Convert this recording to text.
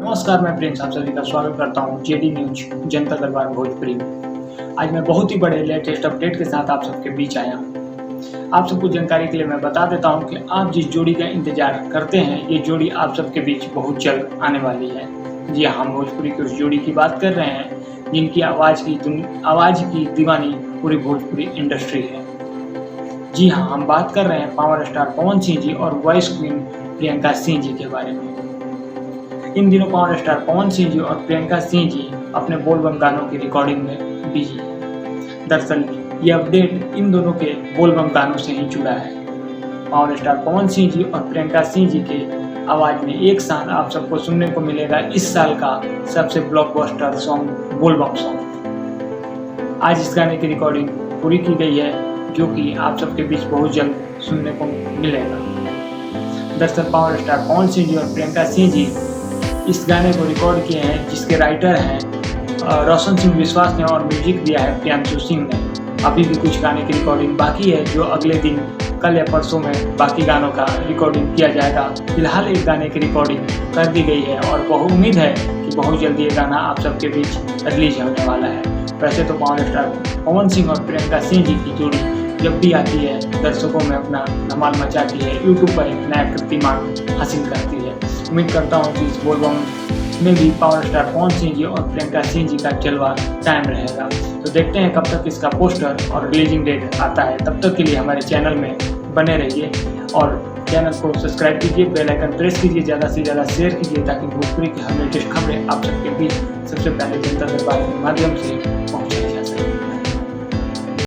नमस्कार, मैं प्रिंस आप सभी का स्वागत करता हूँ जेडी न्यूज जनता दरबार भोजपुरी में। आज मैं बहुत ही बड़े लेटेस्ट अपडेट के साथ आप सबके बीच आया हूँ। आप सबको जानकारी के लिए मैं बता देता हूँ कि आप जिस जोड़ी का इंतजार करते हैं, ये जोड़ी आप सबके बीच बहुत जल्द आने वाली है। जी हाँ, हम भोजपुरी की उस जोड़ी की बात कर रहे हैं जिनकी आवाज़ की दीवानी पूरी भोजपुरी इंडस्ट्री है। जी हाँ, हम बात कर रहे हैं पावर स्टार पवन सिंह जी और वॉइस क्वीन प्रियंका सिंह जी के बारे में। इन दिनों पावर स्टार पवन सिंह जी और प्रियंका सिंह जी अपने बोलबम गानों की रिकॉर्डिंग में बिजी हैं। दरअसल ये अपडेट इन दोनों के बोलबम गानों से ही जुड़ा है। पावर स्टार पवन सिंह जी और प्रियंका सिंह जी के आवाज़ में एक साथ आप सबको सुनने को मिलेगा इस साल का सबसे ब्लॉकबस्टर सॉन्ग बोलबम सॉन्ग। आज इस गाने की रिकॉर्डिंग पूरी की गई है, जो कि आप सबके बीच बहुत जल्द सुनने को मिलेगा। दरअसल पावर स्टार पवन सिंह जी और प्रियंका सिंह जी इस गाने को रिकॉर्ड किए हैं, जिसके राइटर हैं रोशन सिंह विश्वास ने और म्यूजिक दिया है प्रियांशु सिंह ने। अभी भी कुछ गाने की रिकॉर्डिंग बाकी है, जो अगले दिन कल या परसों में बाकी गानों का रिकॉर्डिंग किया जाएगा। फिलहाल एक गाने की रिकॉर्डिंग कर दी गई है और बहुत उम्मीद है कि बहुत जल्दी ये गाना आप सबके बीच रिलीज होने वाला है। वैसे तो पावर स्टार पवन सिंह और प्रियंका सिंह जी की जोड़ी जब भी आती है दर्शकों में अपना धमाल मचाती है, यूट्यूब पर एक नया कीर्तिमान हासिल करती है। उम्मीद करता हूँ कि इस बोलबम में भी पावर स्टार पवन सिंह जी और प्रियंका सिंह जी का जलवा कायम रहेगा। तो देखते हैं कब तक इसका पोस्टर और रिलीजिंग डेट आता है। तब तक के लिए हमारे चैनल में बने रहिए और चैनल को सब्सक्राइब कीजिए, बेल आइकन प्रेस कीजिए, ज़्यादा से ज़्यादा शेयर कीजिए, ताकि भोजपुरी की हर लेटेस्ट खबरें आप सबके बीच सबसे पहले जनता दरबार के माध्यम से पहुँचाई जाए।